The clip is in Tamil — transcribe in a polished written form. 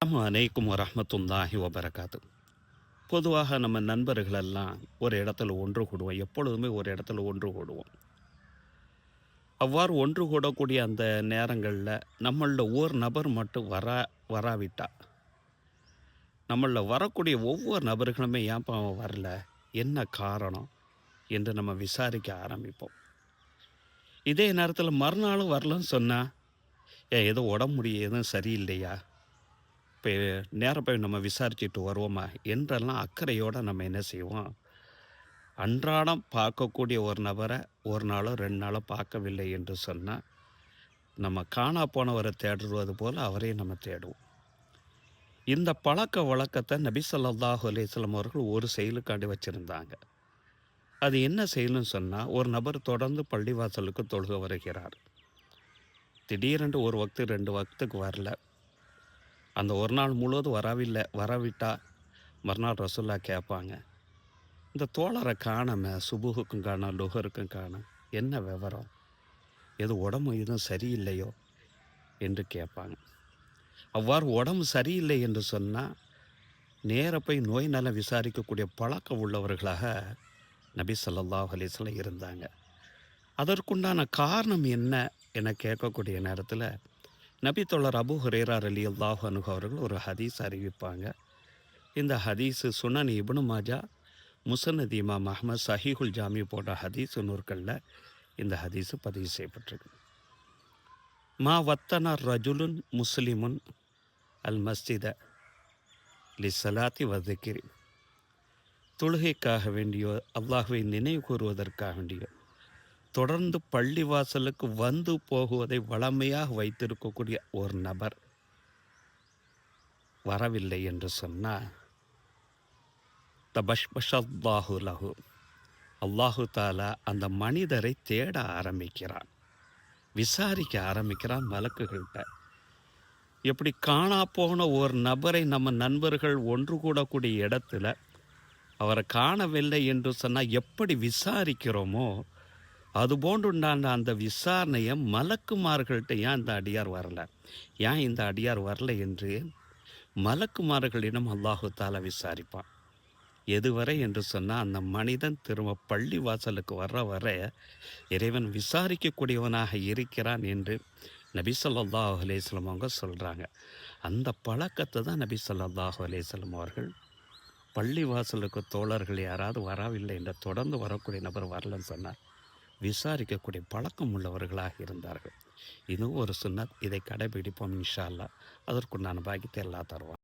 அஸ்ஸலாமு அலைக்கும் வரஹ்மத்துல்லாஹி வபரகாத்து. பொதுவாக நம்ம நண்பர்களெல்லாம் ஒரு இடத்துல ஒன்று கூடுவோம். எப்பொழுதுமே ஒரு இடத்துல ஒன்று கூடுவோம். அவ்வாறு ஒன்று கூடக்கூடிய அந்த நேரங்கள்ல நம்மள்ல ஒரு நபர் மட்டும் வராவிட்டா, நம்மள்ல வரக்கூடிய ஒவ்வொரு நபர்களுமே ஏன்பா அவன் வரல? என்ன காரணம்? என்று நம்ம விசாரிக்க ஆரம்பிப்போம். இதே நேரத்தில மறுநாளும் வரலன்னு சொன்னா, ஏன் ஏதோ உடம்பு எதுவும் சரியில்லையா? இப்ப நேரா போய் நம்ம விசாரிச்சுட்டு வருவோமா? என்றெல்லாம் அக்கறையோட நம்ம என்ன செய்வோம், அன்றாடம் பார்க்கக்கூடிய ஒரு நபர 1 நாளோ, 2 நாளோ பார்க்கவில்லை என்று சொன்னா, நம்ம காணா போனவர தேடுவது போல அவரையும் நம்ம தேடுவோம். இந்த பழக்கவழக்கத்த நபி ஸல்லல்லாஹு அலைஹி வஸல்லம் அவர்கள் ஒரு செயலுக்காண்டி வச்சிருந்தாங்க. அது என்ன செயல்ன்னு சொன்னா, ஒரு நபர் தொடர்ந்து பள்ளிவாசலுக்கு தொழுக வருகிறார். திடீரென்று 1 வக்து, 2 வக்துக்கு வரல. அந்த ஒரு நாள் முழுவதும் வராவிட்டா மறுநாள் ரசூலுல்லாஹ் கேட்பாங்க. இந்த தோழர காணோமே, சுபுகுக்கும் காணோம், லுஹருக்கும் காணோம். என்ன விவரம்? எதுவும் உடம்பு எதுவும் சரியில்லையோ? என்று கேட்பாங்க. அவ்வாறு உடம்பு சரியில்லை என்று சொன்னா, நேரா போய் நோய் நலம் விசாரிக்கக்கூடிய பழக்கம் உள்ளவர்களாக நபி ஸல்லல்லாஹு அலைஹி வஸல்லம் இருந்தாங்க. அதற்குண்டான காரணம் என்ன என கேட்கக்கூடிய நேரத்தில, நபி தோழர் அபூ ஹுரைரா ரலியல்லாஹு அன்ஹு அவர்கள் ஒரு ஹதீஸ் அறிவிப்பாங்க. இந்த ஹதீஸ் சுனன் இப்னு மாஜா, முஸ்னத் இமாம் அஹ்மத், சஹீஹுல் ஜாமி போன்ற ஹதீஸ் நூற்கள்ல இந்த ஹதீஸ் பதிவு செய்யப்பட்டிருக்கு. மா வத்தன ரஜுலுன் முஸ்லிமுன் அல் மஸ்ஜித லிஸ்ஸலாத்தி வ-திக்ரி. தொழுகைக்காக வேண்டியோ, அல்லாஹ்வை நினைவு கூறுவதற்காக வேண்டியோ, தொடர்ந்து பள்ளிவாசலுக்கு வந்து போகுவதை வழமையாக வைத்திருக்கக்கூடிய ஒரு நபர் வரவில்லை என்று சொன்னா, தபஷ்பஷல்லாஹு லஹு. அல்லாஹு தஆலா அந்த மனிதரை தேட ஆரம்பிக்கிறான். விசாரிக்க ஆரம்பிக்கிறான் மலக்குகள்ட்ட. எப்படி காணா போன ஒரு நபரை நம்ம நண்பர்கள் ஒன்று கூடக்கூடிய இடத்துல, அவர காணவில்லை என்று சொன்னா எப்படி விசாரிக்கிறோமோ, அதுபோன்றுண்டான அந்த விசாரணைய மலக்குமார்கள்ட்ட ஏன் இந்த அடியார் வரல? ஏன் இந்த அடியார் வரல என்று மலக்குமார்களிடம் அல்லாஹு தஆலா விசாரிப்பான். எதுவரை என்று சொன்னா, அந்த மனிதன் திரும்ப பள்ளி வாசலுக்கு வர்ற வரை இறைவன் விசாரிக்கக்கூடியவனாக இருக்கிறான் என்று நபி ஸல்லல்லாஹு அலைஹி வஸல்லம் அவங்க சொல்றாங்க. அந்த பழக்கத்த தான் நபி ஸல்லல்லாஹு அலைஹி வஸல்லம் அவர்கள் பள்ளிவாசலுக்கு தோழர்கள் யாராவது வரவில்லை என்ற தொடர்ந்து வரக்கூடிய நபர் வரலன்னு சொன்னார், விசாரிக்கக்கூடிய பழக்கம் உள்ளவர்களாக இருந்தார்கள். இதுவும் ஒரு சுன்னத். இதை கடைபிடிப்போம் இன்ஷா அல்லாஹ். அதற்குண்டான பாக்கியத்தை அல்லாஹ் தருவான்.